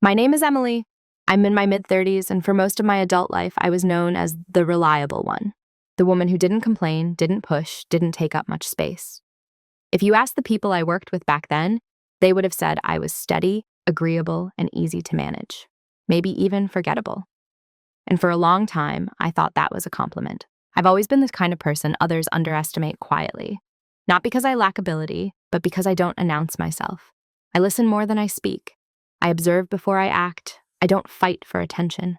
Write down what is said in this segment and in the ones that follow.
My name is Emily. I'm in my mid-30s, and for most of my adult life, I was known as the reliable one, the woman who didn't complain, didn't push, didn't take up much space. If you asked the people I worked with back then, they would have said I was steady, agreeable, and easy to manage, maybe even forgettable. And for a long time, I thought that was a compliment. I've always been this kind of person others underestimate quietly, not because I lack ability, but because I don't announce myself. I listen more than I speak. I observe before I act. I don't fight for attention.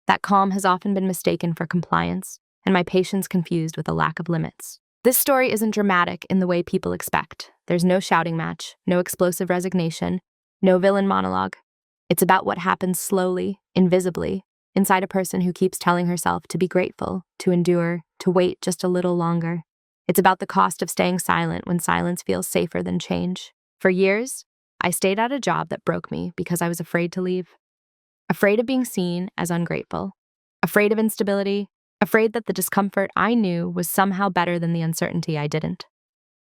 That calm has often been mistaken for compliance, and my patience confused with a lack of limits. This story isn't dramatic in the way people expect. There's no shouting match, no explosive resignation, no villain monologue. It's about what happens slowly, invisibly, inside a person who keeps telling herself to be grateful, to endure, to wait just a little longer. It's about the cost of staying silent when silence feels safer than change. For years, I stayed at a job that broke me because I was afraid to leave. Afraid of being seen as ungrateful. Afraid of instability. Afraid that the discomfort I knew was somehow better than the uncertainty I didn't.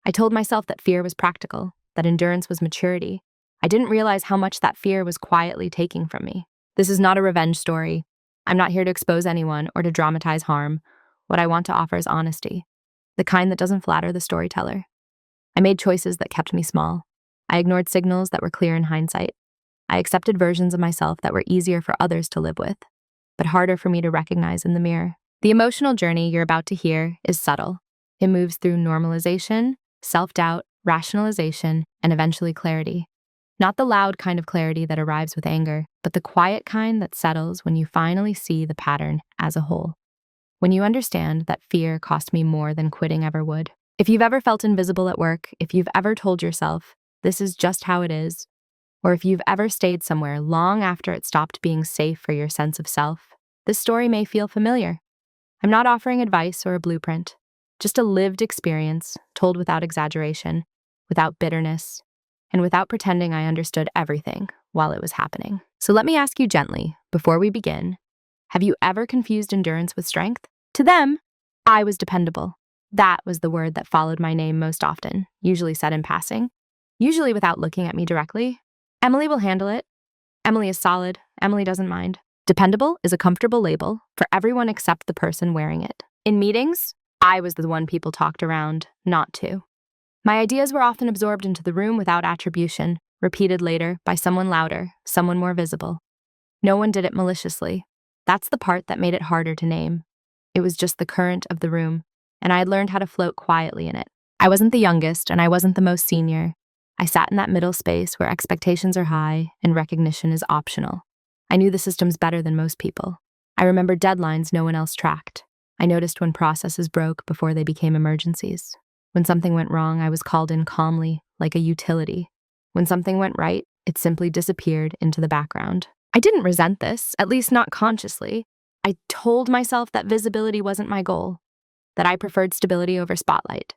I told myself that fear was practical, that endurance was maturity. I didn't realize how much that fear was quietly taking from me. This is not a revenge story. I'm not here to expose anyone or to dramatize harm. What I want to offer is honesty, the kind that doesn't flatter the storyteller. I made choices that kept me small. I ignored signals that were clear in hindsight. I accepted versions of myself that were easier for others to live with, but harder for me to recognize in the mirror. The emotional journey you're about to hear is subtle. It moves through normalization, self-doubt, rationalization, and eventually clarity. Not the loud kind of clarity that arrives with anger, but the quiet kind that settles when you finally see the pattern as a whole. When you understand that fear cost me more than quitting ever would. If you've ever felt invisible at work, if you've ever told yourself, this is just how it is, or if you've ever stayed somewhere long after it stopped being safe for your sense of self, this story may feel familiar. I'm not offering advice or a blueprint, just a lived experience told without exaggeration, without bitterness, and without pretending I understood everything while it was happening. So let me ask you gently, before we begin, have you ever confused endurance with strength? To them, I was dependable. That was the word that followed my name most often, usually said in passing, usually without looking at me directly. Emily will handle it. Emily is solid. Emily doesn't mind. Dependable is a comfortable label for everyone except the person wearing it. In meetings, I was the one people talked around, not to. My ideas were often absorbed into the room without attribution, repeated later by someone louder, someone more visible. No one did it maliciously. That's the part that made it harder to name. It was just the current of the room, and I had learned how to float quietly in it. I wasn't the youngest, and I wasn't the most senior. I sat in that middle space where expectations are high and recognition is optional. I knew the systems better than most people. I remembered deadlines no one else tracked. I noticed when processes broke before they became emergencies. When something went wrong, I was called in calmly, like a utility. When something went right, it simply disappeared into the background. I didn't resent this, at least not consciously. I told myself that visibility wasn't my goal, that I preferred stability over spotlight,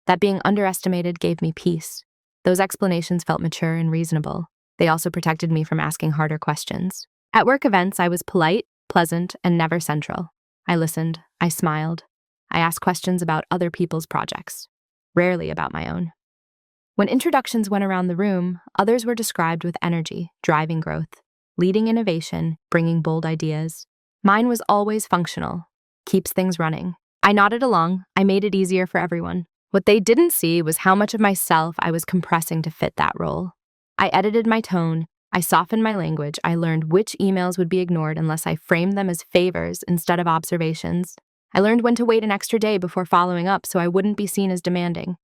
that being underestimated gave me peace. Those explanations felt mature and reasonable. They also protected me from asking harder questions. At work events, I was polite, pleasant, and never central. I listened, I smiled, I asked questions about other people's projects, rarely about my own. When introductions went around the room, others were described with energy, driving growth, leading innovation, bringing bold ideas. Mine was always functional, keeps things running. I nodded along, I made it easier for everyone. What they didn't see was how much of myself I was compressing to fit that role. I edited my tone, I softened my language, I learned which emails would be ignored unless I framed them as favors instead of observations. I learned when to wait an extra day before following up so I wouldn't be seen as demanding.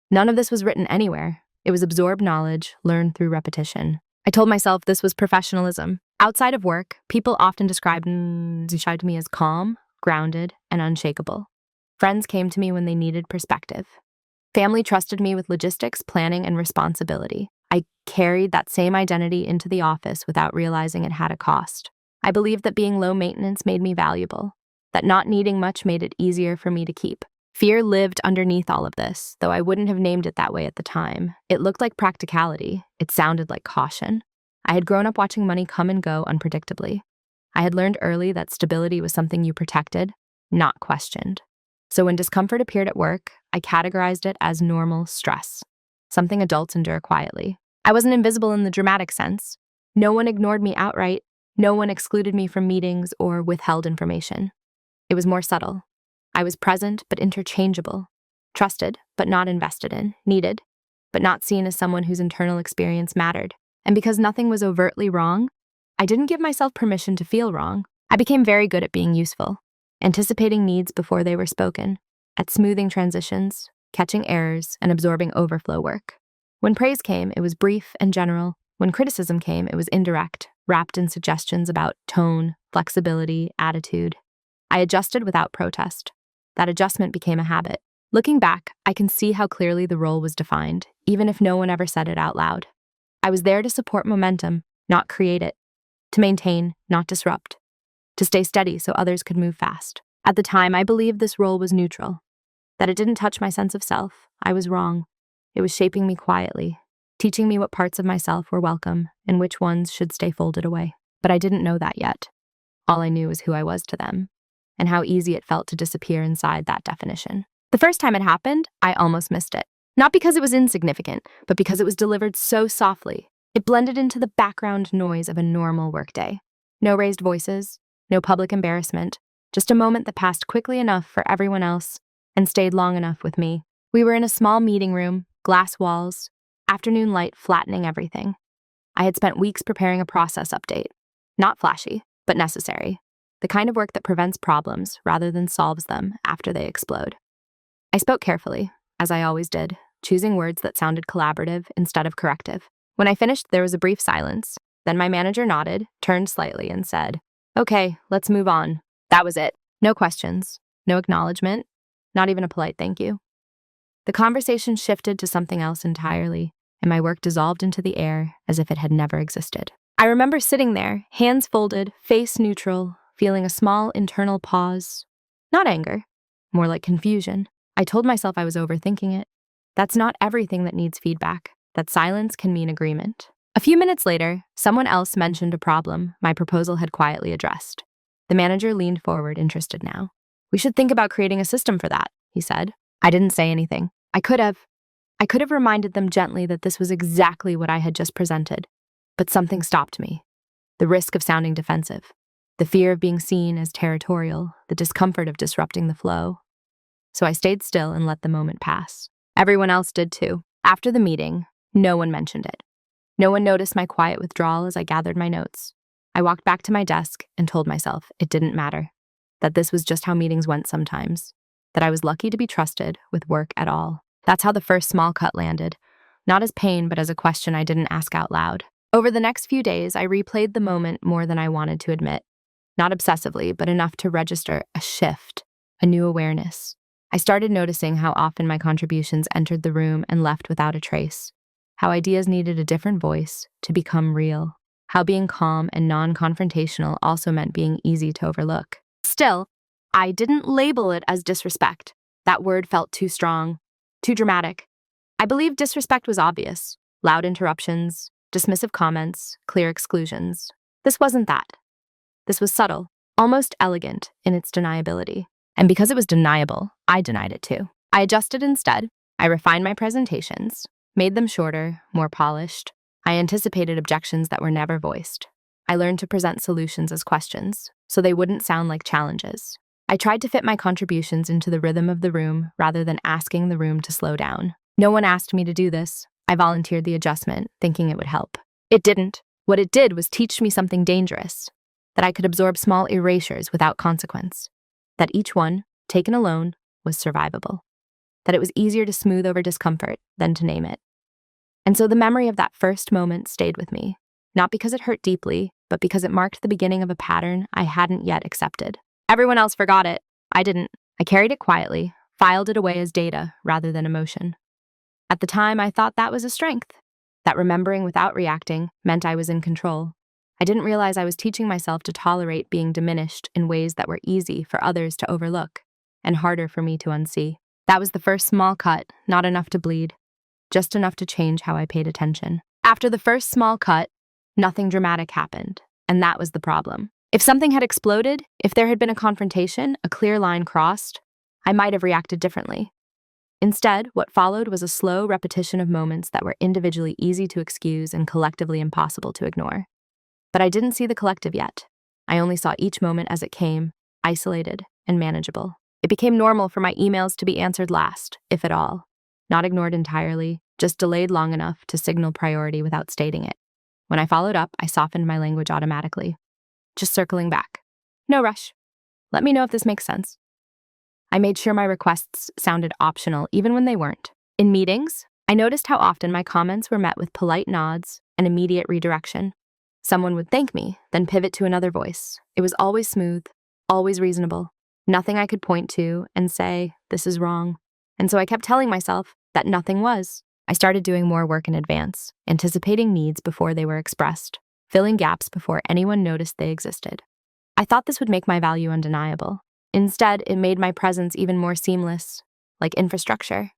None of this was written anywhere. It was absorbed knowledge, learned through repetition. I told myself this was professionalism. Outside of work, people often described me as calm, grounded, and unshakable. Friends came to me when they needed perspective. Family trusted me with logistics, planning, and responsibility. I carried that same identity into the office without realizing it had a cost. I believed that being low maintenance made me valuable, that not needing much made it easier for me to keep. Fear lived underneath all of this, though I wouldn't have named it that way at the time. It looked like practicality. It sounded like caution. I had grown up watching money come and go unpredictably. I had learned early that stability was something you protected, not questioned. So when discomfort appeared at work, I categorized it as normal stress, something adults endure quietly. I wasn't invisible in the dramatic sense. No one ignored me outright. No one excluded me from meetings or withheld information. It was more subtle. I was present but interchangeable, trusted but not invested in, needed but not seen as someone whose internal experience mattered. And because nothing was overtly wrong, I didn't give myself permission to feel wrong. I became very good at being useful, anticipating needs before they were spoken, at smoothing transitions, catching errors, and absorbing overflow work. When praise came, it was brief and general. When criticism came, it was indirect, wrapped in suggestions about tone, flexibility, attitude. I adjusted without protest. That adjustment became a habit. Looking back, I can see how clearly the role was defined, even if no one ever said it out loud. I was there to support momentum, not create it, to maintain, not disrupt, to stay steady so others could move fast. At the time, I believed this role was neutral, that it didn't touch my sense of self. I was wrong. It was shaping me quietly, teaching me what parts of myself were welcome and which ones should stay folded away. But I didn't know that yet. All I knew was who I was to them, and how easy it felt to disappear inside that definition. The first time it happened, I almost missed it. Not because it was insignificant, but because it was delivered so softly. It blended into the background noise of a normal workday. No raised voices, no public embarrassment, just a moment that passed quickly enough for everyone else and stayed long enough with me. We were in a small meeting room, glass walls, afternoon light flattening everything. I had spent weeks preparing a process update. Not flashy, but necessary. The kind of work that prevents problems rather than solves them after they explode. I spoke carefully, as I always did, choosing words that sounded collaborative instead of corrective. When I finished, there was a brief silence. Then my manager nodded, turned slightly, and said, "Okay, let's move on." That was it. No questions, no acknowledgement, not even a polite thank you. The conversation shifted to something else entirely, and my work dissolved into the air as if it had never existed. I remember sitting there, hands folded, face neutral, feeling a small internal pause. Not anger, more like confusion. I told myself I was overthinking it. That's not everything that needs feedback, that silence can mean agreement. A few minutes later, someone else mentioned a problem my proposal had quietly addressed. The manager leaned forward, interested now. "We should think about creating a system for that," he said. I didn't say anything. I could have reminded them gently that this was exactly what I had just presented. But something stopped me. The risk of sounding defensive, the fear of being seen as territorial, the discomfort of disrupting the flow. So I stayed still and let the moment pass. Everyone else did too. After the meeting, no one mentioned it. No one noticed my quiet withdrawal as I gathered my notes. I walked back to my desk and told myself it didn't matter, that this was just how meetings went sometimes, that I was lucky to be trusted with work at all. That's how the first small cut landed, not as pain, but as a question I didn't ask out loud. Over the next few days, I replayed the moment more than I wanted to admit. Not obsessively, but enough to register a shift, a new awareness. I started noticing how often my contributions entered the room and left without a trace, how ideas needed a different voice to become real, how being calm and non-confrontational also meant being easy to overlook. Still, I didn't label it as disrespect. That word felt too strong, too dramatic. I believed disrespect was obvious. Loud interruptions, dismissive comments, clear exclusions. This wasn't that. This was subtle, almost elegant in its deniability. And because it was deniable, I denied it too. I adjusted instead. I refined my presentations, made them shorter, more polished. I anticipated objections that were never voiced. I learned to present solutions as questions, so they wouldn't sound like challenges. I tried to fit my contributions into the rhythm of the room rather than asking the room to slow down. No one asked me to do this. I volunteered the adjustment, thinking it would help. It didn't. What it did was teach me something dangerous, that I could absorb small erasures without consequence, that each one, taken alone, was survivable, that it was easier to smooth over discomfort than to name it. And so the memory of that first moment stayed with me, not because it hurt deeply, but because it marked the beginning of a pattern I hadn't yet accepted. Everyone else forgot it. I didn't. I carried it quietly, filed it away as data rather than emotion. At the time, I thought that was a strength, that remembering without reacting meant I was in control. I didn't realize I was teaching myself to tolerate being diminished in ways that were easy for others to overlook and harder for me to unsee. That was the first small cut, not enough to bleed, just enough to change how I paid attention. After the first small cut, nothing dramatic happened, and that was the problem. If something had exploded, if there had been a confrontation, a clear line crossed, I might have reacted differently. Instead, what followed was a slow repetition of moments that were individually easy to excuse and collectively impossible to ignore. But I didn't see the collective yet. I only saw each moment as it came, isolated and manageable. It became normal for my emails to be answered last, if at all. Not ignored entirely, just delayed long enough to signal priority without stating it. When I followed up, I softened my language automatically. Just circling back. No rush. Let me know if this makes sense. I made sure my requests sounded optional, even when they weren't. In meetings, I noticed how often my comments were met with polite nods and immediate redirection. Someone would thank me, then pivot to another voice. It was always smooth, always reasonable. Nothing I could point to and say, this is wrong. And so I kept telling myself that nothing was. I started doing more work in advance, anticipating needs before they were expressed, filling gaps before anyone noticed they existed. I thought this would make my value undeniable. Instead, it made my presence even more seamless, like infrastructure.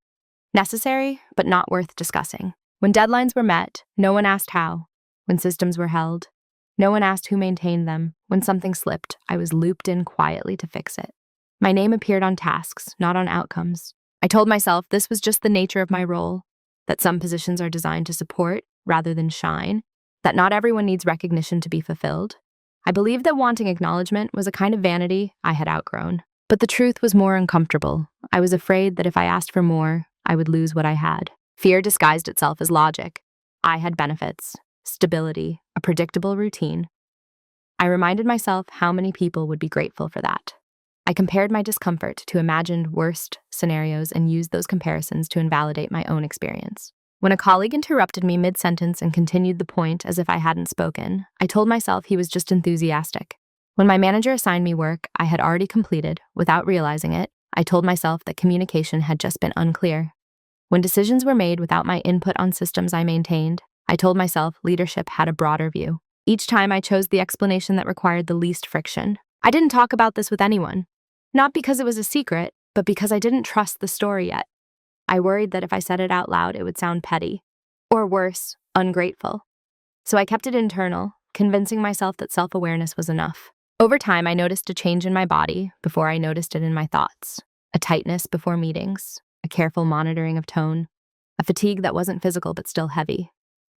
Necessary, but not worth discussing. When deadlines were met, no one asked how. When systems were held, no one asked who maintained them. When something slipped, I was looped in quietly to fix it. My name appeared on tasks, not on outcomes. I told myself this was just the nature of my role, that some positions are designed to support rather than shine, that not everyone needs recognition to be fulfilled. I believed that wanting acknowledgement was a kind of vanity I had outgrown. But the truth was more uncomfortable. I was afraid that if I asked for more, I would lose what I had. Fear disguised itself as logic. I had benefits, stability, a predictable routine. I reminded myself how many people would be grateful for that. I compared my discomfort to imagined worst scenarios and used those comparisons to invalidate my own experience. When a colleague interrupted me mid-sentence and continued the point as if I hadn't spoken, I told myself he was just enthusiastic. When my manager assigned me work I had already completed, without realizing it, I told myself that communication had just been unclear. When decisions were made without my input on systems I maintained, I told myself leadership had a broader view. Each time I chose the explanation that required the least friction. I didn't talk about this with anyone. Not because it was a secret, but because I didn't trust the story yet. I worried that if I said it out loud, it would sound petty. Or worse, ungrateful. So I kept it internal, convincing myself that self-awareness was enough. Over time, I noticed a change in my body before I noticed it in my thoughts. A tightness before meetings, a careful monitoring of tone, a fatigue that wasn't physical but still heavy.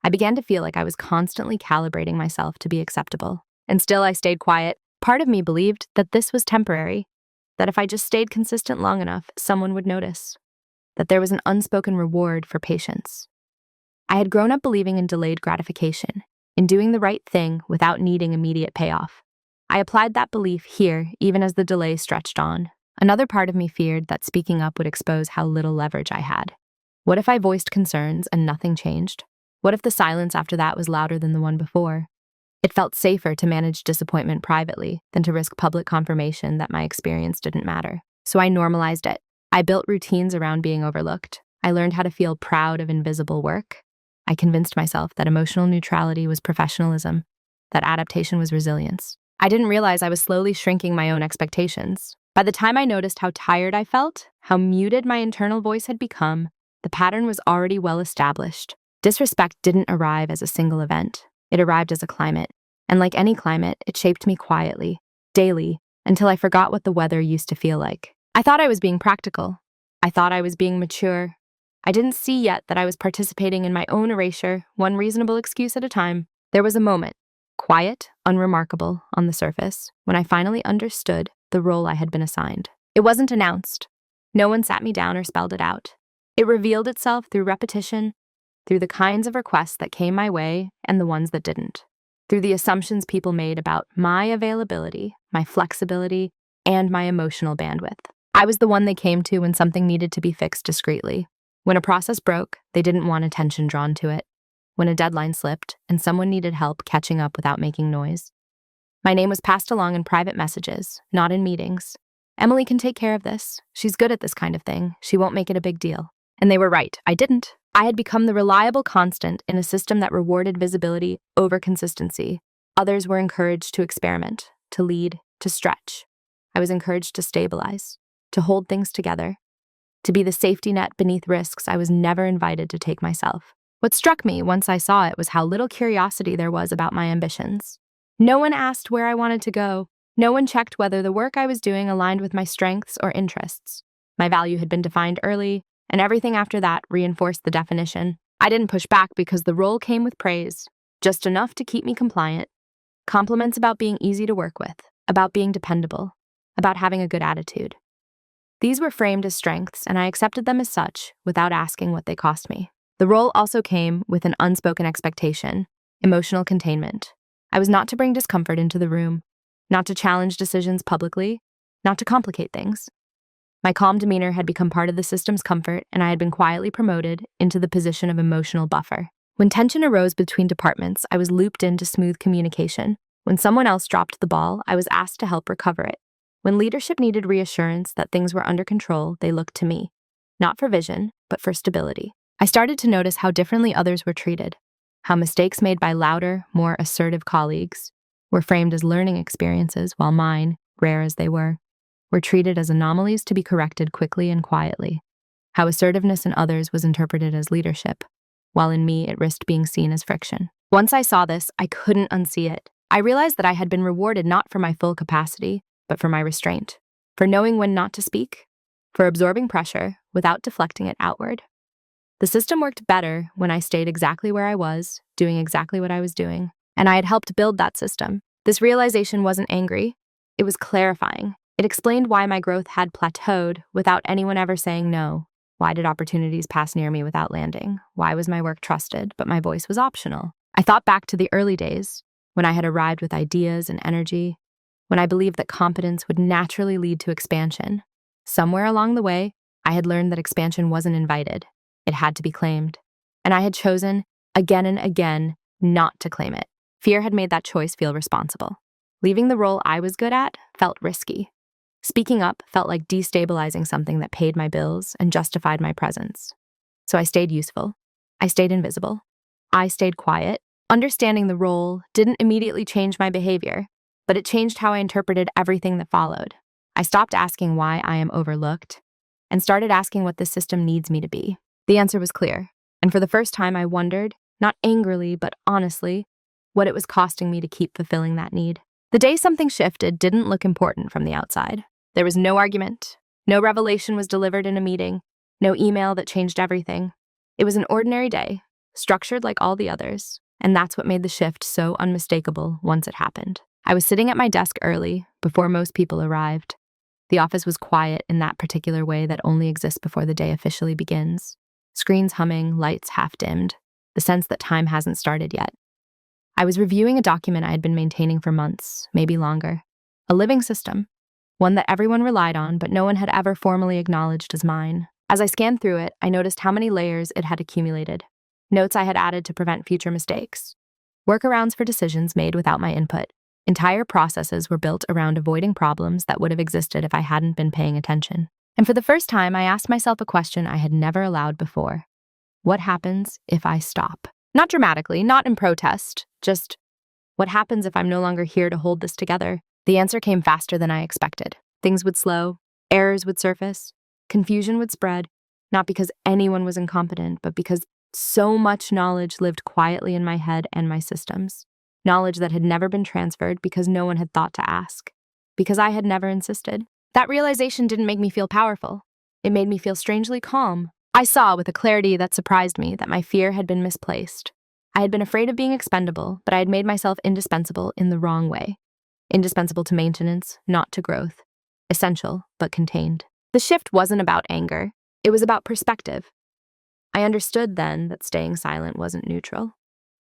I began to feel like I was constantly calibrating myself to be acceptable. And still I stayed quiet. Part of me believed that this was temporary, that if I just stayed consistent long enough, someone would notice, that there was an unspoken reward for patience. I had grown up believing in delayed gratification, in doing the right thing without needing immediate payoff. I applied that belief here, even as the delay stretched on. Another part of me feared that speaking up would expose how little leverage I had. What if I voiced concerns and nothing changed? What if the silence after that was louder than the one before? It felt safer to manage disappointment privately than to risk public confirmation that my experience didn't matter. So I normalized it. I built routines around being overlooked. I learned how to feel proud of invisible work. I convinced myself that emotional neutrality was professionalism, that adaptation was resilience. I didn't realize I was slowly shrinking my own expectations. By the time I noticed how tired I felt, how muted my internal voice had become, the pattern was already well established. Disrespect didn't arrive as a single event. It arrived as a climate. And like any climate, it shaped me quietly, daily, until I forgot what the weather used to feel like. I thought I was being practical. I thought I was being mature. I didn't see yet that I was participating in my own erasure, one reasonable excuse at a time. There was a moment, quiet, unremarkable on the surface, when I finally understood the role I had been assigned. It wasn't announced. No one sat me down or spelled it out. It revealed itself through repetition, through the kinds of requests that came my way and the ones that didn't, through the assumptions people made about my availability, my flexibility, and my emotional bandwidth. I was the one they came to when something needed to be fixed discreetly. When a process broke, they didn't want attention drawn to it. When a deadline slipped and someone needed help catching up without making noise. My name was passed along in private messages, not in meetings. Emily can take care of this. She's good at this kind of thing. She won't make it a big deal. And they were right. I didn't. I had become the reliable constant in a system that rewarded visibility over consistency. Others were encouraged to experiment, to lead, to stretch. I was encouraged to stabilize, to hold things together, to be the safety net beneath risks I was never invited to take myself. What struck me once I saw it was how little curiosity there was about my ambitions. No one asked where I wanted to go. No one checked whether the work I was doing aligned with my strengths or interests. My value had been defined early, and everything after that reinforced the definition. I didn't push back because the role came with praise, just enough to keep me compliant. Compliments about being easy to work with, about being dependable, about having a good attitude. These were framed as strengths, and I accepted them as such without asking what they cost me. The role also came with an unspoken expectation: emotional containment. I was not to bring discomfort into the room, not to challenge decisions publicly, not to complicate things. My calm demeanor had become part of the system's comfort, and I had been quietly promoted into the position of emotional buffer. When tension arose between departments, I was looped into smooth communication. When someone else dropped the ball, I was asked to help recover it. When leadership needed reassurance that things were under control, they looked to me, not for vision, but for stability. I started to notice how differently others were treated, how mistakes made by louder, more assertive colleagues were framed as learning experiences, while mine, rare as they were treated as anomalies to be corrected quickly and quietly, how assertiveness in others was interpreted as leadership, while in me it risked being seen as friction. Once I saw this, I couldn't unsee it. I realized that I had been rewarded not for my full capacity, but for my restraint, for knowing when not to speak, for absorbing pressure without deflecting it outward. The system worked better when I stayed exactly where I was, doing exactly what I was doing, and I had helped build that system. This realization wasn't angry, it was clarifying. It explained why my growth had plateaued without anyone ever saying no. Why did opportunities pass near me without landing? Why was my work trusted, but my voice was optional? I thought back to the early days, when I had arrived with ideas and energy, when I believed that competence would naturally lead to expansion. Somewhere along the way, I had learned that expansion wasn't invited. It had to be claimed. And I had chosen, again and again, not to claim it. Fear had made that choice feel responsible. Leaving the role I was good at felt risky. Speaking up felt like destabilizing something that paid my bills and justified my presence. So I stayed useful. I stayed invisible. I stayed quiet. Understanding the role didn't immediately change my behavior, but it changed how I interpreted everything that followed. I stopped asking why I am overlooked and started asking what this system needs me to be. The answer was clear, and for the first time I wondered, not angrily but honestly, what it was costing me to keep fulfilling that need. The day something shifted didn't look important from the outside. There was no argument, no revelation was delivered in a meeting, no email that changed everything. It was an ordinary day, structured like all the others, and that's what made the shift so unmistakable once it happened. I was sitting at my desk early, before most people arrived. The office was quiet in that particular way that only exists before the day officially begins. Screens humming, lights half dimmed, the sense that time hasn't started yet. I was reviewing a document I had been maintaining for months, maybe longer. A living system, one that everyone relied on, but no one had ever formally acknowledged as mine. As I scanned through it, I noticed how many layers it had accumulated. Notes I had added to prevent future mistakes. Workarounds for decisions made without my input. Entire processes were built around avoiding problems that would have existed if I hadn't been paying attention. And for the first time, I asked myself a question I had never allowed before. What happens if I stop? Not dramatically, not in protest, just what happens if I'm no longer here to hold this together? The answer came faster than I expected. Things would slow, errors would surface, confusion would spread, not because anyone was incompetent, but because so much knowledge lived quietly in my head and my systems. Knowledge that had never been transferred because no one had thought to ask, because I had never insisted. That realization didn't make me feel powerful. It made me feel strangely calm. I saw with a clarity that surprised me that my fear had been misplaced. I had been afraid of being expendable, but I had made myself indispensable in the wrong way. Indispensable to maintenance, not to growth. Essential, but contained. The shift wasn't about anger. It was about perspective. I understood then that staying silent wasn't neutral.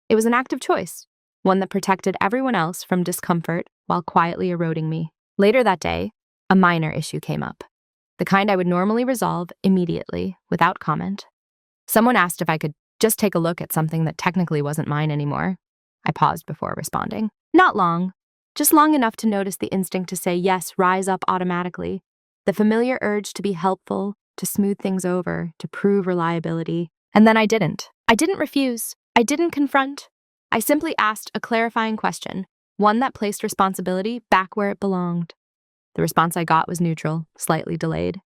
It was an active choice, one that protected everyone else from discomfort while quietly eroding me. Later that day, a minor issue came up. The kind I would normally resolve immediately, without comment. Someone asked if I could just take a look at something that technically wasn't mine anymore. I paused before responding. Not long, just long enough to notice the instinct to say yes rise up automatically, the familiar urge to be helpful, to smooth things over, to prove reliability. And then I didn't. I didn't refuse. I didn't confront. I simply asked a clarifying question, one that placed responsibility back where it belonged. The response I got was neutral, slightly delayed.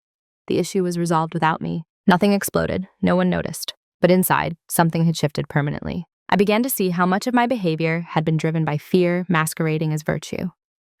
The issue was resolved without me. Nothing exploded, no one noticed. But inside, something had shifted permanently. I began to see how much of my behavior had been driven by fear masquerading as virtue.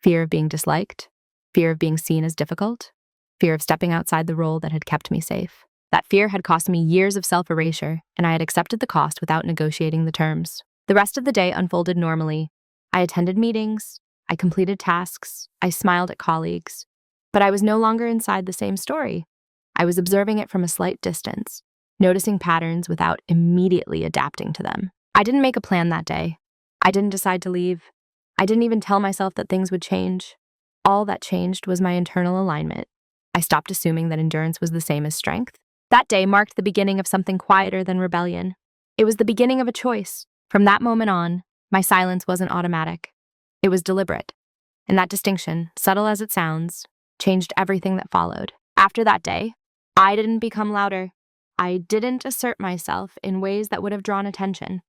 Fear of being disliked, fear of being seen as difficult, fear of stepping outside the role that had kept me safe. That fear had cost me years of self-erasure, and I had accepted the cost without negotiating the terms. The rest of the day unfolded normally. I attended meetings, I completed tasks, I smiled at colleagues, but I was no longer inside the same story. I was observing it from a slight distance, noticing patterns without immediately adapting to them. I didn't make a plan that day. I didn't decide to leave. I didn't even tell myself that things would change. All that changed was my internal alignment. I stopped assuming that endurance was the same as strength. That day marked the beginning of something quieter than rebellion. It was the beginning of a choice. From that moment on, my silence wasn't automatic. It was deliberate. And that distinction, subtle as it sounds, changed everything that followed. After that day, I didn't become louder. I didn't assert myself in ways that would have drawn attention.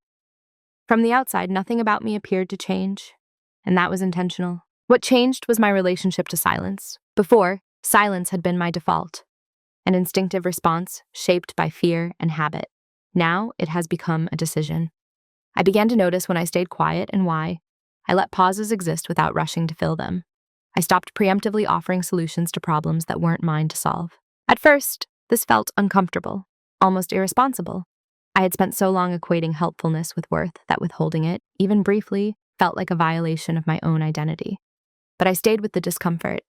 From the outside, nothing about me appeared to change, and that was intentional. What changed was my relationship to silence. Before, silence had been my default, an instinctive response shaped by fear and habit. Now, it has become a decision. I began to notice when I stayed quiet and why. I let pauses exist without rushing to fill them. I stopped preemptively offering solutions to problems that weren't mine to solve. At first, this felt uncomfortable, almost irresponsible. I had spent so long equating helpfulness with worth that withholding it, even briefly, felt like a violation of my own identity. But I stayed with the discomfort.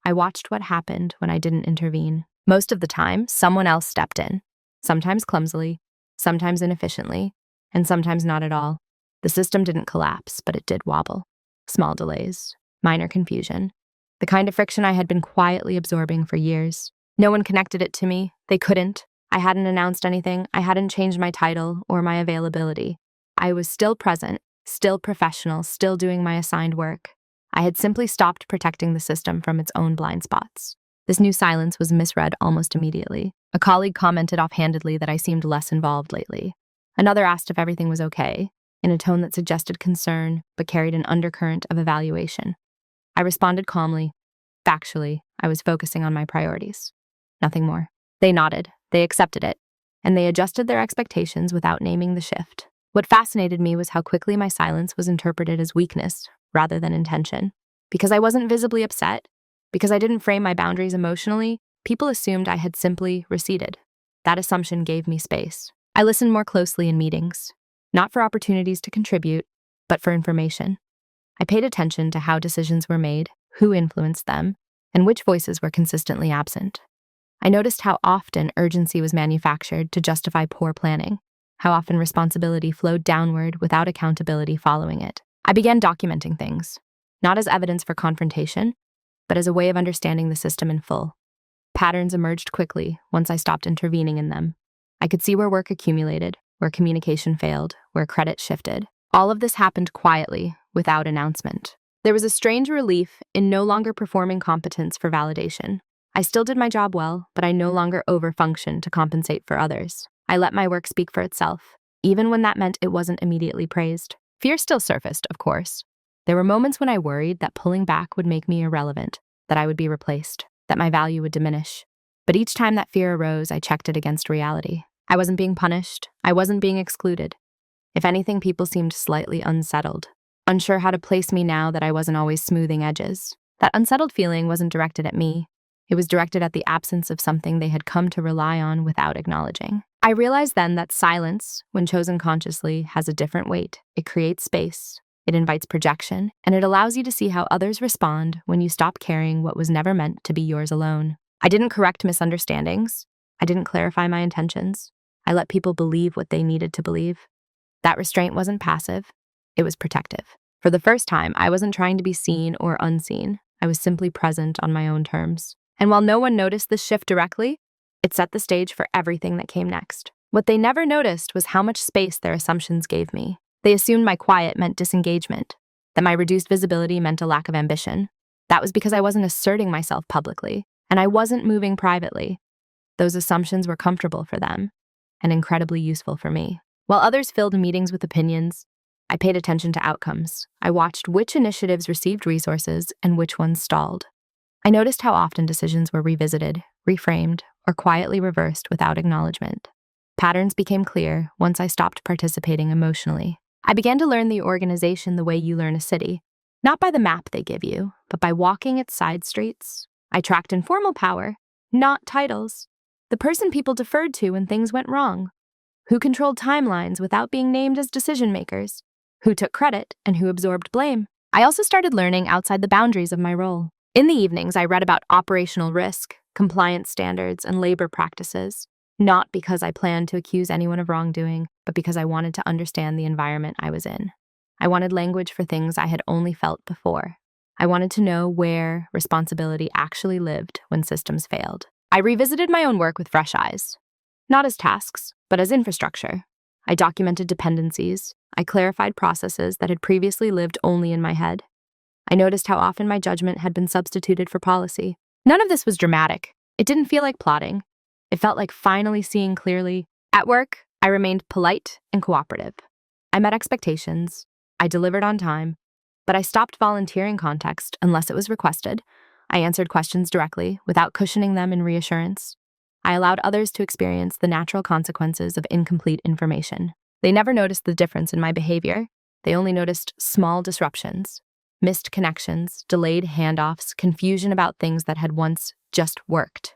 I watched what happened when I didn't intervene. Most of the time, someone else stepped in, sometimes clumsily, sometimes inefficiently, and sometimes not at all. The system didn't collapse, but it did wobble. Small delays, minor confusion, the kind of friction I had been quietly absorbing for years. No one connected it to me. They couldn't. I hadn't announced anything. I hadn't changed my title or my availability. I was still present, still professional, still doing my assigned work. I had simply stopped protecting the system from its own blind spots. This new silence was misread almost immediately. A colleague commented offhandedly that I seemed less involved lately. Another asked if everything was okay, in a tone that suggested concern but carried an undercurrent of evaluation. I responded calmly. Factually, I was focusing on my priorities. Nothing more. They nodded, they accepted it, and they adjusted their expectations without naming the shift. What fascinated me was how quickly my silence was interpreted as weakness rather than intention. Because I wasn't visibly upset, because I didn't frame my boundaries emotionally, people assumed I had simply receded. That assumption gave me space. I listened more closely in meetings, not for opportunities to contribute, but for information. I paid attention to how decisions were made, who influenced them, and which voices were consistently absent. I noticed how often urgency was manufactured to justify poor planning, how often responsibility flowed downward without accountability following it. I began documenting things, not as evidence for confrontation, but as a way of understanding the system in full. Patterns emerged quickly once I stopped intervening in them. I could see where work accumulated, where communication failed, where credit shifted. All of this happened quietly, without announcement. There was a strange relief in no longer performing competence for validation. I still did my job well, but I no longer overfunctioned to compensate for others. I let my work speak for itself, even when that meant it wasn't immediately praised. Fear still surfaced, of course. There were moments when I worried that pulling back would make me irrelevant, that I would be replaced, that my value would diminish. But each time that fear arose, I checked it against reality. I wasn't being punished. I wasn't being excluded. If anything, people seemed slightly unsettled, unsure how to place me now that I wasn't always smoothing edges. That unsettled feeling wasn't directed at me. It was directed at the absence of something they had come to rely on without acknowledging. I realized then that silence, when chosen consciously, has a different weight. It creates space, it invites projection, and it allows you to see how others respond when you stop carrying what was never meant to be yours alone. I didn't correct misunderstandings. I didn't clarify my intentions. I let people believe what they needed to believe. That restraint wasn't passive, it was protective. For the first time, I wasn't trying to be seen or unseen. I was simply present on my own terms. And while no one noticed this shift directly, it set the stage for everything that came next. What they never noticed was how much space their assumptions gave me. They assumed my quiet meant disengagement, that my reduced visibility meant a lack of ambition. That was because I wasn't asserting myself publicly, and I wasn't moving privately. Those assumptions were comfortable for them, and incredibly useful for me. While others filled meetings with opinions, I paid attention to outcomes. I watched which initiatives received resources and which ones stalled. I noticed how often decisions were revisited, reframed, or quietly reversed without acknowledgement. Patterns became clear once I stopped participating emotionally. I began to learn the organization the way you learn a city, not by the map they give you, but by walking its side streets. I tracked informal power, not titles. The person people deferred to when things went wrong. Who controlled timelines without being named as decision makers. who took credit and who absorbed blame. I also started learning outside the boundaries of my role. In the evenings, I read about operational risk, compliance standards, and labor practices, not because I planned to accuse anyone of wrongdoing, but because I wanted to understand the environment I was in. I wanted language for things I had only felt before. I wanted to know where responsibility actually lived when systems failed. I revisited my own work with fresh eyes, not as tasks, but as infrastructure. I documented dependencies. I clarified processes that had previously lived only in my head. I noticed how often my judgment had been substituted for policy. None of this was dramatic. It didn't feel like plotting. It felt like finally seeing clearly. At work, I remained polite and cooperative. I met expectations. I delivered on time. But I stopped volunteering context unless it was requested. I answered questions directly, without cushioning them in reassurance. I allowed others to experience the natural consequences of incomplete information. They never noticed the difference in my behavior. They only noticed small disruptions, missed connections, delayed handoffs, confusion about things that had once just worked.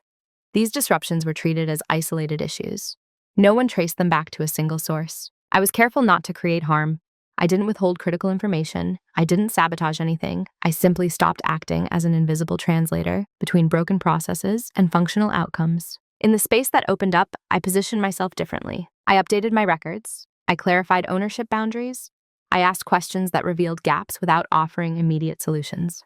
These disruptions were treated as isolated issues. No one traced them back to a single source. I was careful not to create harm. I didn't withhold critical information. I didn't sabotage anything. I simply stopped acting as an invisible translator between broken processes and functional outcomes. In the space that opened up, I positioned myself differently. I updated my records. I clarified ownership boundaries. I asked questions that revealed gaps without offering immediate solutions.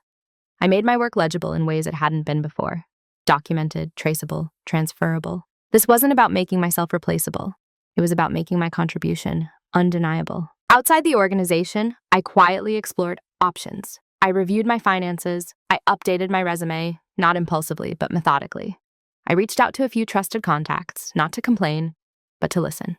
I made my work legible in ways it hadn't been before. Documented, traceable, transferable. This wasn't about making myself replaceable. It was about making my contribution undeniable. Outside the organization, I quietly explored options. I reviewed my finances. I updated my resume, not impulsively, but methodically. I reached out to a few trusted contacts, not to complain, but to listen.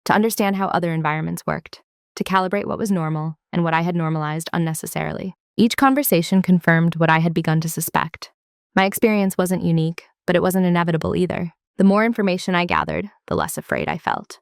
To understand how other environments worked. To calibrate what was normal and what I had normalized unnecessarily. Each conversation confirmed what I had begun to suspect. My experience wasn't unique, but it wasn't inevitable either. The more information I gathered, the less afraid I felt.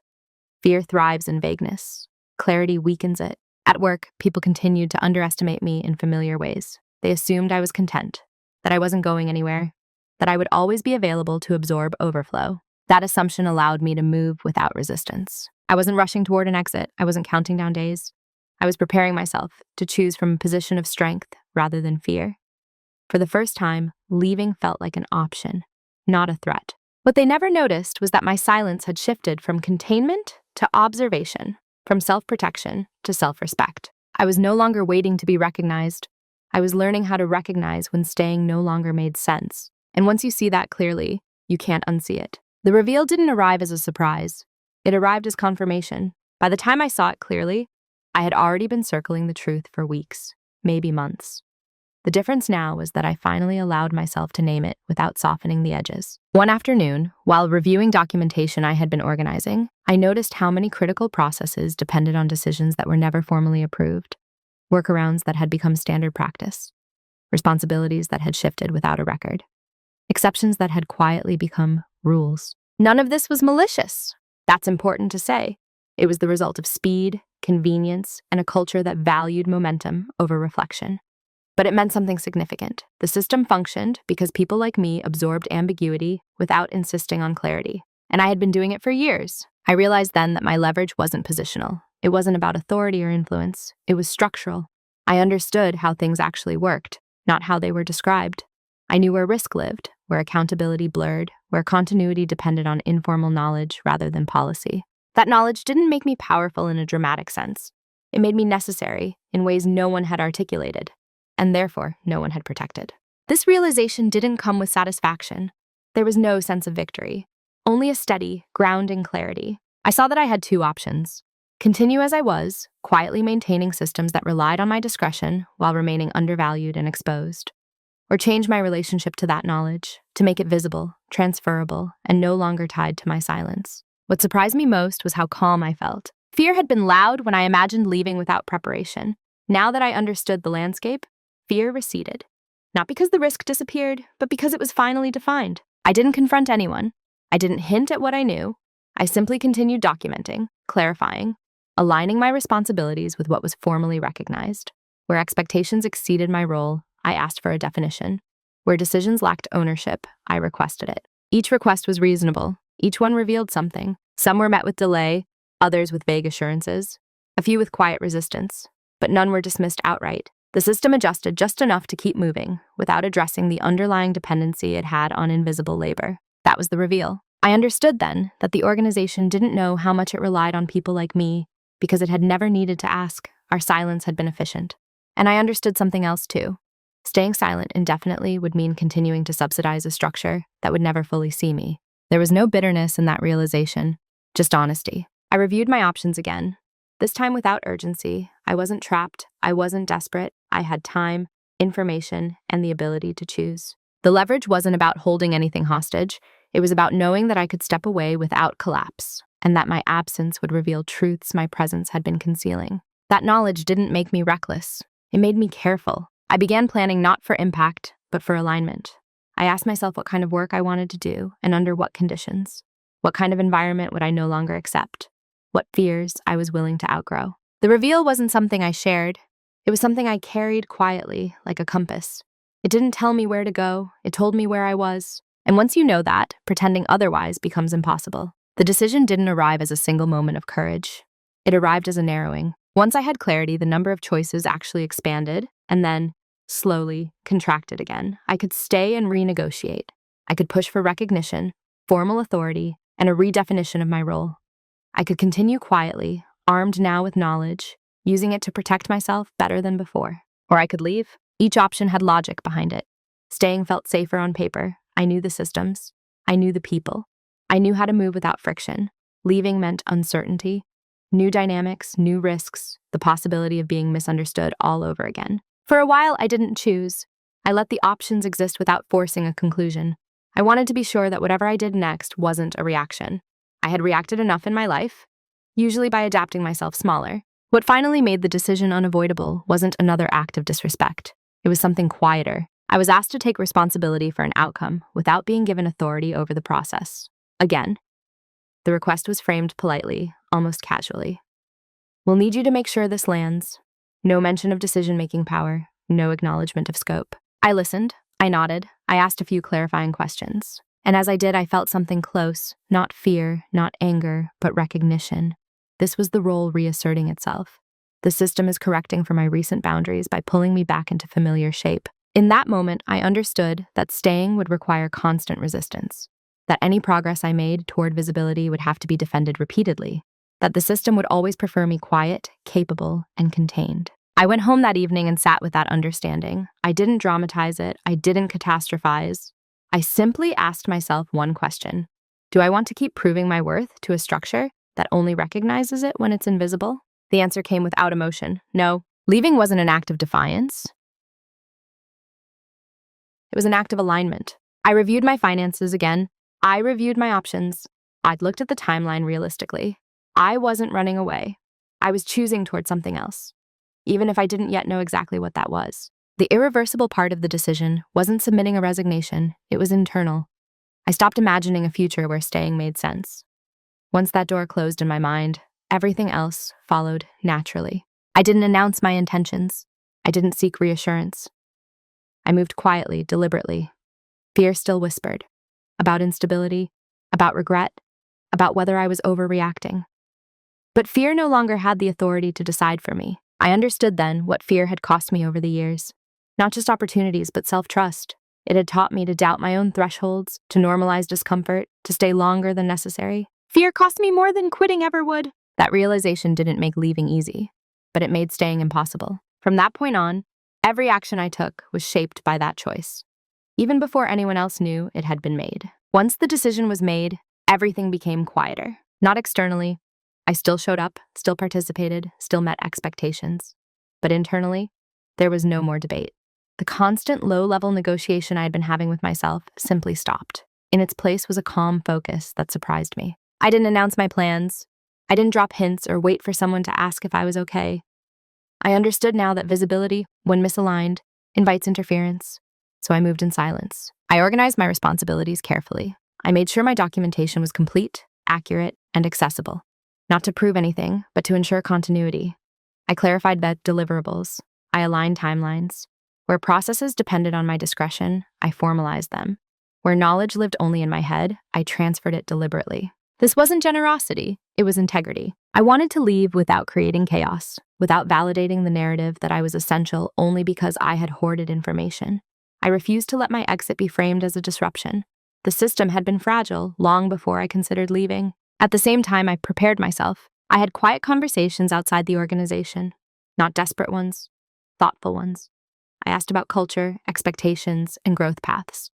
Fear thrives in vagueness. Clarity weakens it. At work, people continued to underestimate me in familiar ways. They assumed I was content, that I wasn't going anywhere, that I would always be available to absorb overflow. That assumption allowed me to move without resistance. I wasn't rushing toward an exit. I wasn't counting down days. I was preparing myself to choose from a position of strength rather than fear. For the first time, leaving felt like an option, not a threat. What they never noticed was that my silence had shifted from containment to observation, from self-protection to self-respect. I was no longer waiting to be recognized. I was learning how to recognize when staying no longer made sense. And once you see that clearly, you can't unsee it. The reveal didn't arrive as a surprise. It arrived as confirmation. By the time I saw it clearly, I had already been circling the truth for weeks, maybe months. The difference now was that I finally allowed myself to name it without softening the edges. One afternoon, while reviewing documentation I had been organizing, I noticed how many critical processes depended on decisions that were never formally approved, workarounds that had become standard practice, responsibilities that had shifted without a record, exceptions that had quietly become rules. None of this was malicious. That's important to say. It was the result of speed, convenience, and a culture that valued momentum over reflection. But it meant something significant. The system functioned because people like me absorbed ambiguity without insisting on clarity. And I had been doing it for years. I realized then that my leverage wasn't positional. It wasn't about authority or influence. It was structural. I understood how things actually worked, not how they were described. I knew where risk lived, where accountability blurred, where continuity depended on informal knowledge rather than policy. That knowledge didn't make me powerful in a dramatic sense. It made me necessary in ways no one had articulated, and therefore no one had protected. This realization didn't come with satisfaction. There was no sense of victory, only a steady, grounding clarity. I saw that I had two options. Continue as I was, quietly maintaining systems that relied on my discretion while remaining undervalued and exposed. Or change my relationship to that knowledge, to make it visible, transferable, and no longer tied to my silence. What surprised me most was how calm I felt. Fear had been loud when I imagined leaving without preparation. Now that I understood the landscape, fear receded. Not because the risk disappeared, but because it was finally defined. I didn't confront anyone. I didn't hint at what I knew. I simply continued documenting, clarifying, aligning my responsibilities with what was formally recognized. Where expectations exceeded my role, I asked for a definition. Where decisions lacked ownership, I requested it. Each request was reasonable. Each one revealed something. Some were met with delay, others with vague assurances. a few with quiet resistance, but none were dismissed outright. The system adjusted just enough to keep moving, without addressing the underlying dependency it had on invisible labor. That was the reveal. I understood then that the organization didn't know how much it relied on people like me because it had never needed to ask. Our silence had been efficient. And I understood something else too. Staying silent indefinitely would mean continuing to subsidize a structure that would never fully see me. There was no bitterness in that realization, just honesty. I reviewed my options again, this time without urgency. I wasn't trapped. I wasn't desperate. I had time, information, and the ability to choose. The leverage wasn't about holding anything hostage. It was about knowing that I could step away without collapse, and that my absence would reveal truths my presence had been concealing. That knowledge didn't make me reckless. It made me careful. I began planning not for impact, but for alignment. I asked myself what kind of work I wanted to do and under what conditions. What kind of environment would I no longer accept? What fears I was willing to outgrow. The reveal wasn't something I shared. It was something I carried quietly, like a compass. It didn't tell me where to go. It told me where I was. And once you know that, pretending otherwise becomes impossible. The decision didn't arrive as a single moment of courage. It arrived as a narrowing. Once I had clarity, the number of choices actually expanded, and then, slowly, contracted again. I could stay and renegotiate. I could push for recognition, formal authority, and a redefinition of my role. I could continue quietly, armed now with knowledge, using it to protect myself better than before. Or I could leave. Each option had logic behind it. Staying felt safer on paper. I knew the systems. I knew the people. I knew how to move without friction. Leaving meant uncertainty, new dynamics, new risks, the possibility of being misunderstood all over again. For a while, I didn't choose. I let the options exist without forcing a conclusion. I wanted to be sure that whatever I did next wasn't a reaction. I had reacted enough in my life, usually by adapting myself smaller. What finally made the decision unavoidable wasn't another act of disrespect. It was something quieter. I was asked to take responsibility for an outcome without being given authority over the process. Again, the request was framed politely, almost casually. We'll need you to make sure this lands. No mention of decision-making power, no acknowledgement of scope. I listened, I nodded, I asked a few clarifying questions. And as I did, I felt something close, not fear, not anger, but recognition. This was the role reasserting itself. The system is correcting for my recent boundaries by pulling me back into familiar shape. In that moment, I understood that staying would require constant resistance, that any progress I made toward visibility would have to be defended repeatedly, that the system would always prefer me quiet, capable, and contained. I went home that evening and sat with that understanding. I didn't dramatize it. I didn't catastrophize. I simply asked myself one question. Do I want to keep proving my worth to a structure that only recognizes it when it's invisible? The answer came without emotion. No, leaving wasn't an act of defiance. It was an act of alignment. I reviewed my finances again. I reviewed my options. I'd looked at the timeline realistically. I wasn't running away. I was choosing toward something else, even if I didn't yet know exactly what that was. The irreversible part of the decision wasn't submitting a resignation, it was internal. I stopped imagining a future where staying made sense. Once that door closed in my mind, everything else followed naturally. I didn't announce my intentions. I didn't seek reassurance. I moved quietly, deliberately. Fear still whispered. About instability, about regret, about whether I was overreacting. But fear no longer had the authority to decide for me. I understood then what fear had cost me over the years. Not just opportunities, but self-trust. It had taught me to doubt my own thresholds, to normalize discomfort, to stay longer than necessary. Fear cost me more than quitting ever would. That realization didn't make leaving easy, but it made staying impossible. From that point on, every action I took was shaped by that choice. Even before anyone else knew it had been made. Once the decision was made, everything became quieter. Not externally. I still showed up, still participated, still met expectations. But internally, there was no more debate. The constant low-level negotiation I had been having with myself simply stopped. In its place was a calm focus that surprised me. I didn't announce my plans. I didn't drop hints or wait for someone to ask if I was okay. I understood now that visibility, when misaligned, invites interference. So I moved in silence. I organized my responsibilities carefully. I made sure my documentation was complete, accurate, and accessible. Not to prove anything, but to ensure continuity. I clarified the deliverables. I aligned timelines. Where processes depended on my discretion, I formalized them. Where knowledge lived only in my head, I transferred it deliberately. This wasn't generosity, it was integrity. I wanted to leave without creating chaos, without validating the narrative that I was essential only because I had hoarded information. I refused to let my exit be framed as a disruption. The system had been fragile long before I considered leaving. At the same time, I prepared myself. I had quiet conversations outside the organization, not desperate ones, thoughtful ones. I asked about culture, expectations, and growth paths.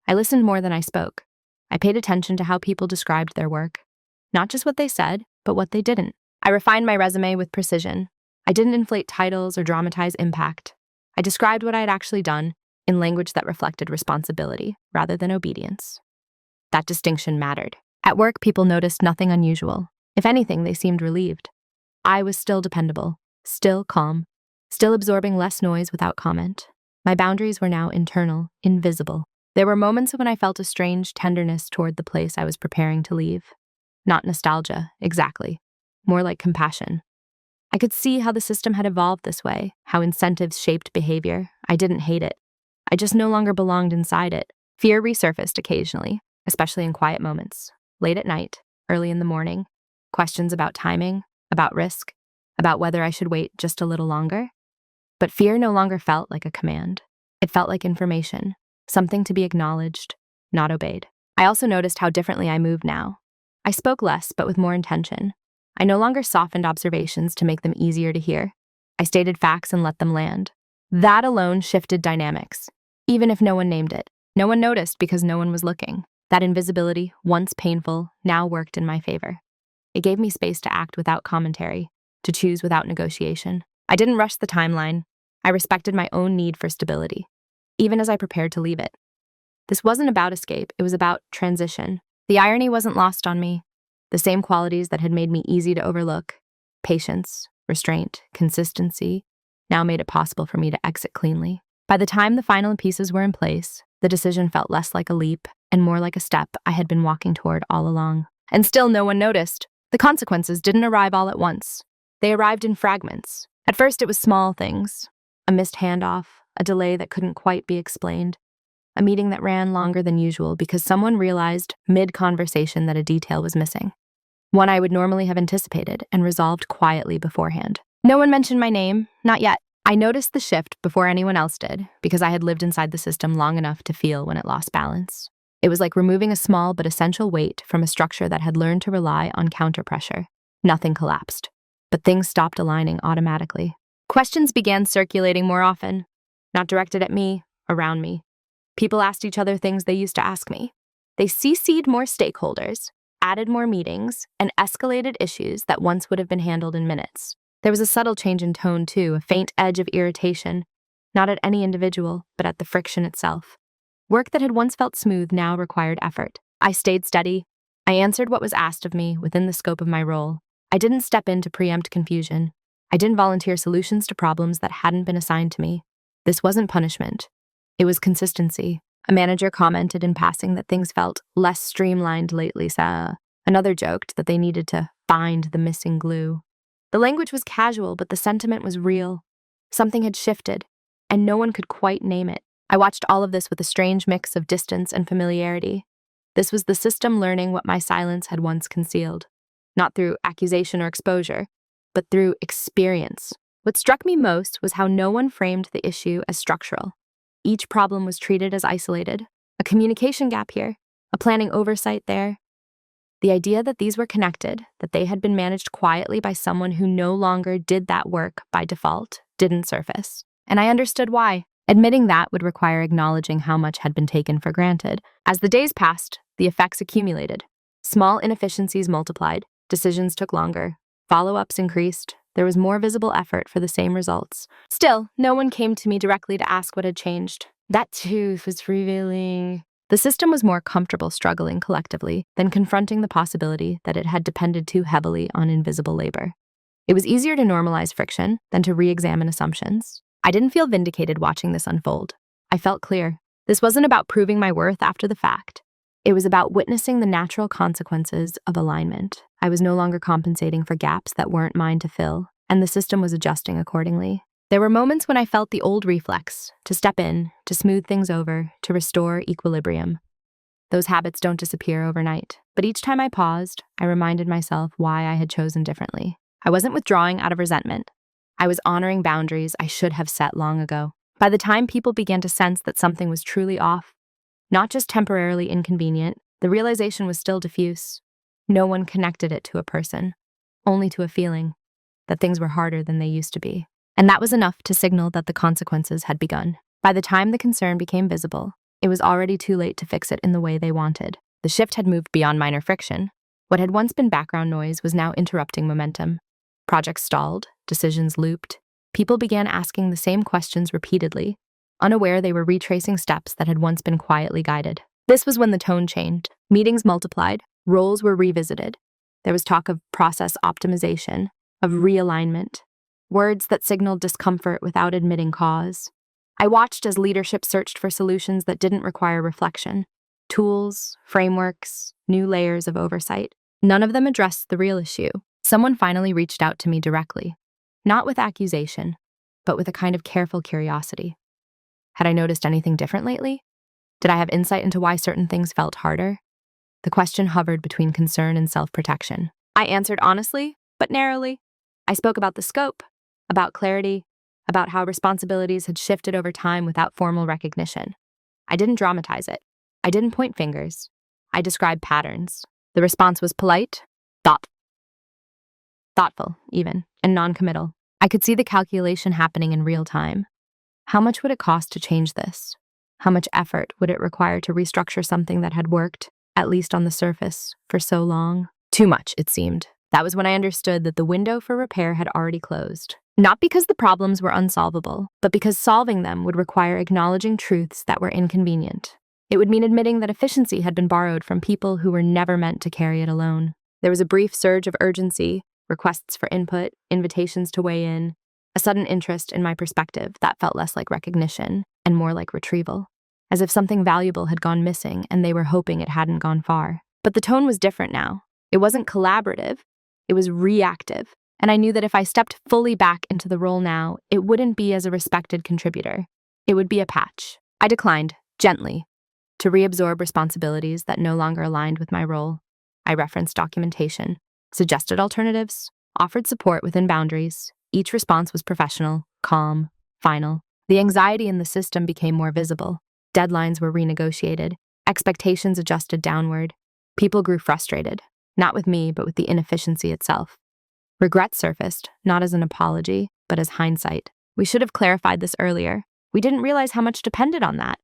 I listened more than I spoke. I paid attention to how people described their work. Not just what they said, but what they didn't. I refined my resume with precision. I didn't inflate titles or dramatize impact. I described what I had actually done in language that reflected responsibility rather than obedience. That distinction mattered. At work, people noticed nothing unusual. If anything, they seemed relieved. I was still dependable, still calm, still absorbing less noise without comment. My boundaries were now internal, invisible. There were moments when I felt a strange tenderness toward the place I was preparing to leave. Not nostalgia, exactly. More like compassion. I could see how the system had evolved this way, how incentives shaped behavior. I didn't hate it. I just no longer belonged inside it. Fear resurfaced occasionally, especially in quiet moments. Late at night, early in the morning. Questions about timing, about risk, about whether I should wait just a little longer. But fear no longer felt like a command. It felt like information, something to be acknowledged, not obeyed. I also noticed how differently I moved now. I spoke less, but with more intention. I no longer softened observations to make them easier to hear. I stated facts and let them land. That alone shifted dynamics, even if no one named it. No one noticed because no one was looking. That invisibility, once painful, now worked in my favor. It gave me space to act without commentary, to choose without negotiation. I didn't rush the timeline. I respected my own need for stability, even as I prepared to leave it. This wasn't about escape, it was about transition. The irony wasn't lost on me. The same qualities that had made me easy to overlook, patience, restraint, consistency, now made it possible for me to exit cleanly. By the time the final pieces were in place, the decision felt less like a leap and more like a step I had been walking toward all along. And still no one noticed. The consequences didn't arrive all at once. They arrived in fragments. At first it was small things. A missed handoff, a delay that couldn't quite be explained, a meeting that ran longer than usual because someone realized mid-conversation that a detail was missing. One I would normally have anticipated and resolved quietly beforehand. No one mentioned my name, not yet. I noticed the shift before anyone else did because I had lived inside the system long enough to feel when it lost balance. It was like removing a small but essential weight from a structure that had learned to rely on counterpressure. Nothing collapsed, but things stopped aligning automatically. Questions began circulating more often, not directed at me, around me. People asked each other things they used to ask me. They CC'd more stakeholders, added more meetings, and escalated issues that once would have been handled in minutes. There was a subtle change in tone, too, a faint edge of irritation, not at any individual, but at the friction itself. Work that had once felt smooth now required effort. I stayed steady. I answered what was asked of me within the scope of my role. I didn't step in to preempt confusion. I didn't volunteer solutions to problems that hadn't been assigned to me. This wasn't punishment. It was consistency. A manager commented in passing that things felt less streamlined lately. Another joked that they needed to find the missing glue. The language was casual, but the sentiment was real. Something had shifted, and no one could quite name it. I watched all of this with a strange mix of distance and familiarity. This was the system learning what my silence had once concealed, not through accusation or exposure, but through experience. What struck me most was how no one framed the issue as structural. Each problem was treated as isolated, a communication gap here, a planning oversight there. The idea that these were connected, that they had been managed quietly by someone who no longer did that work by default, didn't surface. And I understood why. Admitting that would require acknowledging how much had been taken for granted. As the days passed, the effects accumulated. Small inefficiencies multiplied, decisions took longer, follow-ups increased. There was more visible effort for the same results. Still, no one came to me directly to ask what had changed. That too was revealing. The system was more comfortable struggling collectively than confronting the possibility that it had depended too heavily on invisible labor. It was easier to normalize friction than to re-examine assumptions. I didn't feel vindicated watching this unfold. I felt clear. This wasn't about proving my worth after the fact. It was about witnessing the natural consequences of alignment. I was no longer compensating for gaps that weren't mine to fill, and the system was adjusting accordingly. There were moments when I felt the old reflex, to step in, to smooth things over, to restore equilibrium. Those habits don't disappear overnight. But each time I paused, I reminded myself why I had chosen differently. I wasn't withdrawing out of resentment. I was honoring boundaries I should have set long ago. By the time people began to sense that something was truly off, not just temporarily inconvenient, the realization was still diffuse. No one connected it to a person, only to a feeling that things were harder than they used to be. And that was enough to signal that the consequences had begun. By the time the concern became visible, it was already too late to fix it in the way they wanted. The shift had moved beyond minor friction. What had once been background noise was now interrupting momentum. Projects stalled, decisions looped. People began asking the same questions repeatedly, unaware they were retracing steps that had once been quietly guided. This was when the tone changed. Meetings multiplied, roles were revisited. There was talk of process optimization, of realignment, words that signaled discomfort without admitting cause. I watched as leadership searched for solutions that didn't require reflection. Tools, frameworks, new layers of oversight. None of them addressed the real issue. Someone finally reached out to me directly, not with accusation, but with a kind of careful curiosity. Had I noticed anything different lately? Did I have insight into why certain things felt harder? The question hovered between concern and self-protection. I answered honestly, but narrowly. I spoke about the scope, about clarity, about how responsibilities had shifted over time without formal recognition. I didn't dramatize it. I didn't point fingers. I described patterns. The response was polite, thoughtful even, and non-committal. I could see the calculation happening in real time. How much would it cost to change this? How much effort would it require to restructure something that had worked, at least on the surface, for so long? Too much, it seemed. That was when I understood that the window for repair had already closed. Not because the problems were unsolvable, but because solving them would require acknowledging truths that were inconvenient. It would mean admitting that efficiency had been borrowed from people who were never meant to carry it alone. There was a brief surge of urgency, requests for input, invitations to weigh in, a sudden interest in my perspective that felt less like recognition and more like retrieval, as if something valuable had gone missing and they were hoping it hadn't gone far. But the tone was different now. It wasn't collaborative, it was reactive, and I knew that if I stepped fully back into the role now, it wouldn't be as a respected contributor. It would be a patch. I declined, gently, to reabsorb responsibilities that no longer aligned with my role. I referenced documentation, suggested alternatives, offered support within boundaries. Each response was professional, calm, final. The anxiety in the system became more visible. Deadlines were renegotiated, expectations adjusted downward. People grew frustrated, not with me, but with the inefficiency itself. Regret surfaced, not as an apology, but as hindsight. We should have clarified this earlier. We didn't realize how much depended on that.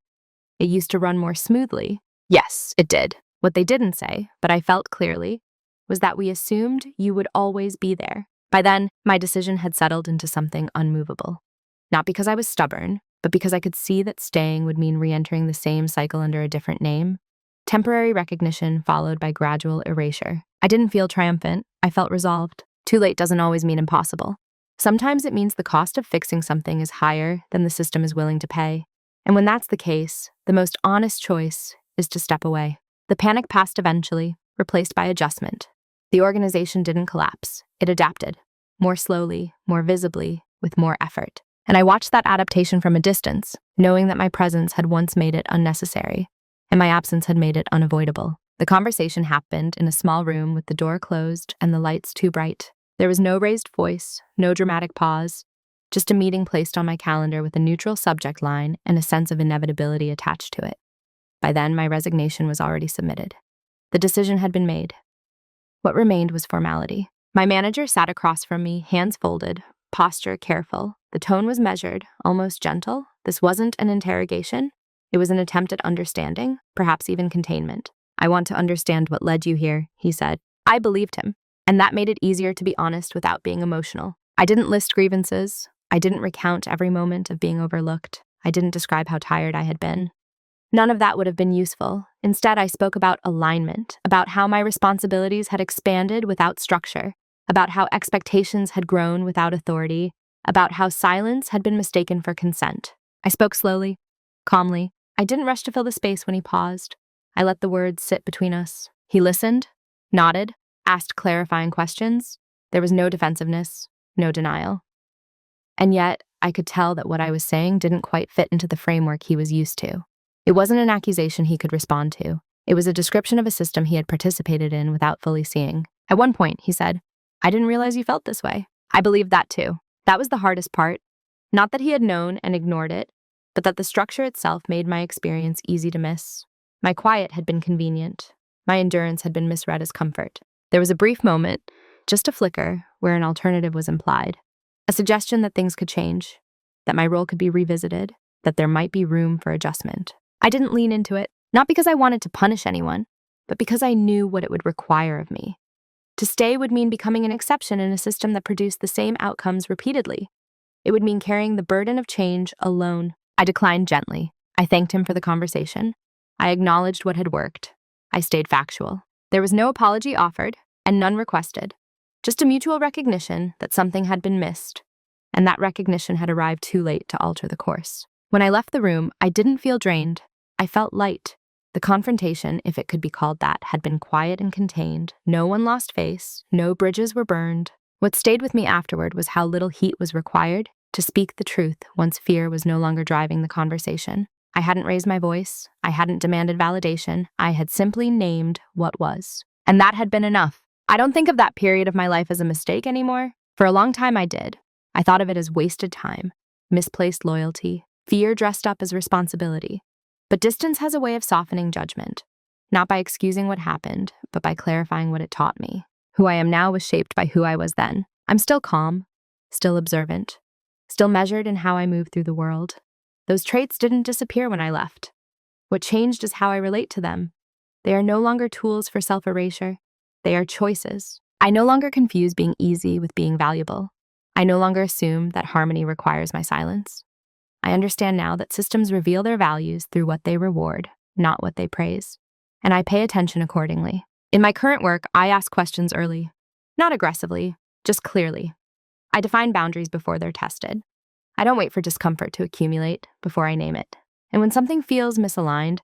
It used to run more smoothly. Yes, it did. What they didn't say, but I felt clearly, was that we assumed you would always be there. By then, my decision had settled into something unmovable. Not because I was stubborn, but because I could see that staying would mean re-entering the same cycle under a different name. Temporary recognition followed by gradual erasure. I didn't feel triumphant. I felt resolved. Too late doesn't always mean impossible. Sometimes it means the cost of fixing something is higher than the system is willing to pay. And when that's the case, the most honest choice is to step away. The panic passed eventually, replaced by adjustment. The organization didn't collapse. It adapted. More slowly, more visibly, with more effort. And I watched that adaptation from a distance, knowing that my presence had once made it unnecessary, and my absence had made it unavoidable. The conversation happened in a small room with the door closed and the lights too bright. There was no raised voice, no dramatic pause, just a meeting placed on my calendar with a neutral subject line and a sense of inevitability attached to it. By then, my resignation was already submitted. The decision had been made. What remained was formality. My manager sat across from me, hands folded, posture careful. The tone was measured, almost gentle. This wasn't an interrogation. It was an attempt at understanding, perhaps even containment. "I want to understand what led you here," he said. I believed him, and that made it easier to be honest without being emotional. I didn't list grievances. I didn't recount every moment of being overlooked. I didn't describe how tired I had been. None of that would have been useful. Instead, I spoke about alignment, about how my responsibilities had expanded without structure, about how expectations had grown without authority, about how silence had been mistaken for consent. I spoke slowly, calmly. I didn't rush to fill the space when he paused. I let the words sit between us. He listened, nodded, asked clarifying questions. There was no defensiveness, no denial. And yet, I could tell that what I was saying didn't quite fit into the framework he was used to. It wasn't an accusation he could respond to. It was a description of a system he had participated in without fully seeing. At one point, he said, "I didn't realize you felt this way." I believed that too. That was the hardest part. Not that he had known and ignored it, but that the structure itself made my experience easy to miss. My quiet had been convenient. My endurance had been misread as comfort. There was a brief moment, just a flicker, where an alternative was implied. A suggestion that things could change, that my role could be revisited, that there might be room for adjustment. I didn't lean into it, not because I wanted to punish anyone, but because I knew what it would require of me. To stay would mean becoming an exception in a system that produced the same outcomes repeatedly. It would mean carrying the burden of change alone. I declined gently. I thanked him for the conversation. I acknowledged what had worked. I stayed factual. There was no apology offered, and none requested. Just a mutual recognition that something had been missed, and that recognition had arrived too late to alter the course. When I left the room, I didn't feel drained. I felt light. The confrontation, if it could be called that, had been quiet and contained. No one lost face. No bridges were burned. What stayed with me afterward was how little heat was required to speak the truth once fear was no longer driving the conversation. I hadn't raised my voice. I hadn't demanded validation. I had simply named what was. And that had been enough. I don't think of that period of my life as a mistake anymore. For a long time I did. I thought of it as wasted time, misplaced loyalty, fear dressed up as responsibility. But distance has a way of softening judgment, not by excusing what happened, but by clarifying what it taught me. Who I am now was shaped by who I was then. I'm still calm, still observant, still measured in how I move through the world. Those traits didn't disappear when I left. What changed is how I relate to them. They are no longer tools for self-erasure. They are choices. I no longer confuse being easy with being valuable. I no longer assume that harmony requires my silence. I understand now that systems reveal their values through what they reward, not what they praise. And I pay attention accordingly. In my current work, I ask questions early. Not aggressively, just clearly. I define boundaries before they're tested. I don't wait for discomfort to accumulate before I name it. And when something feels misaligned,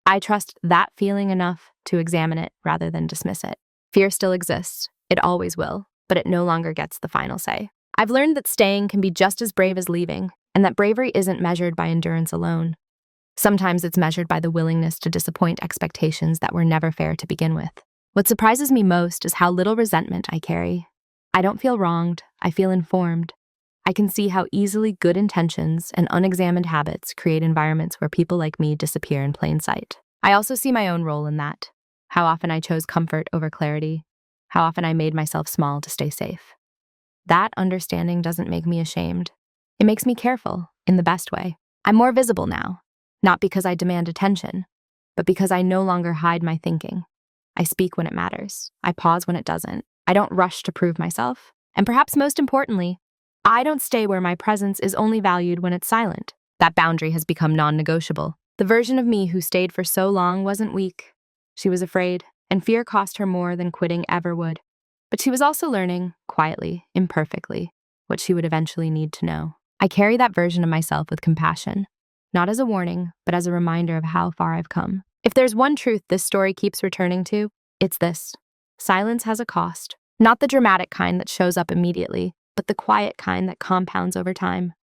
I trust that feeling enough to examine it rather than dismiss it. Fear still exists. It always will, but it no longer gets the final say. I've learned that staying can be just as brave as leaving, and that bravery isn't measured by endurance alone. Sometimes it's measured by the willingness to disappoint expectations that were never fair to begin with. What surprises me most is how little resentment I carry. I don't feel wronged. I feel informed. I can see how easily good intentions and unexamined habits create environments where people like me disappear in plain sight. I also see my own role in that. How often I chose comfort over clarity. How often I made myself small to stay safe. That understanding doesn't make me ashamed. It makes me careful, in the best way. I'm more visible now, not because I demand attention, but because I no longer hide my thinking. I speak when it matters. I pause when it doesn't. I don't rush to prove myself. And perhaps most importantly, I don't stay where my presence is only valued when it's silent. That boundary has become non-negotiable. The version of me who stayed for so long wasn't weak. She was afraid, and fear cost her more than quitting ever would. But she was also learning, quietly, imperfectly, what she would eventually need to know. I carry that version of myself with compassion, not as a warning, but as a reminder of how far I've come. If there's one truth this story keeps returning to, it's this. Silence has a cost. Not the dramatic kind that shows up immediately, but the quiet kind that compounds over time.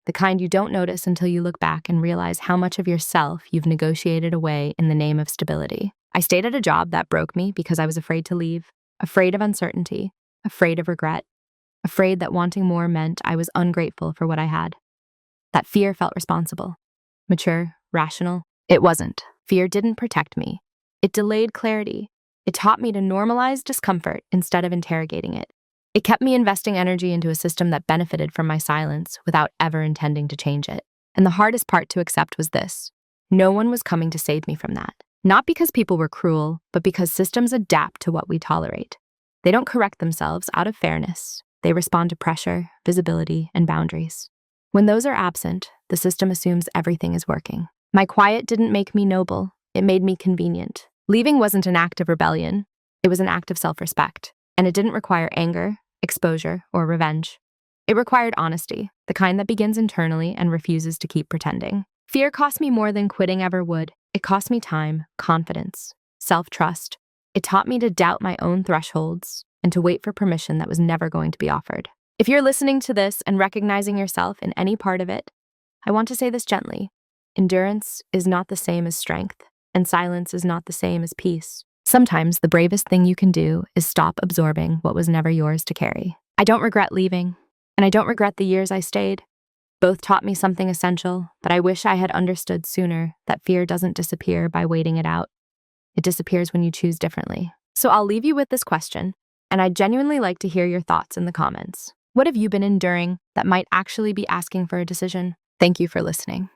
The kind you don't notice until you look back and realize how much of yourself you've negotiated away in the name of stability. I stayed at a job that broke me because I was afraid to leave, afraid of uncertainty, afraid of regret, afraid that wanting more meant I was ungrateful for what I had. That fear felt responsible, mature, rational. It wasn't. Fear didn't protect me. It delayed clarity. It taught me to normalize discomfort instead of interrogating it. It kept me investing energy into a system that benefited from my silence without ever intending to change it. And the hardest part to accept was this. No one was coming to save me from that. Not because people were cruel, but because systems adapt to what we tolerate. They don't correct themselves out of fairness. They respond to pressure, visibility, and boundaries. When those are absent, the system assumes everything is working. My quiet didn't make me noble. It made me convenient. Leaving wasn't an act of rebellion. It was an act of self-respect. And it didn't require anger, exposure, or revenge. It required honesty, the kind that begins internally and refuses to keep pretending. Fear cost me more than quitting ever would. It cost me time, confidence, self-trust. It taught me to doubt my own thresholds and to wait for permission that was never going to be offered. If you're listening to this and recognizing yourself in any part of it, I want to say this gently. Endurance is not the same as strength, and silence is not the same as peace. Sometimes the bravest thing you can do is stop absorbing what was never yours to carry. I don't regret leaving, and I don't regret the years I stayed. Both taught me something essential, but I wish I had understood sooner that fear doesn't disappear by waiting it out. It disappears when you choose differently. So I'll leave you with this question, and I'd genuinely like to hear your thoughts in the comments. What have you been enduring that might actually be asking for a decision? Thank you for listening.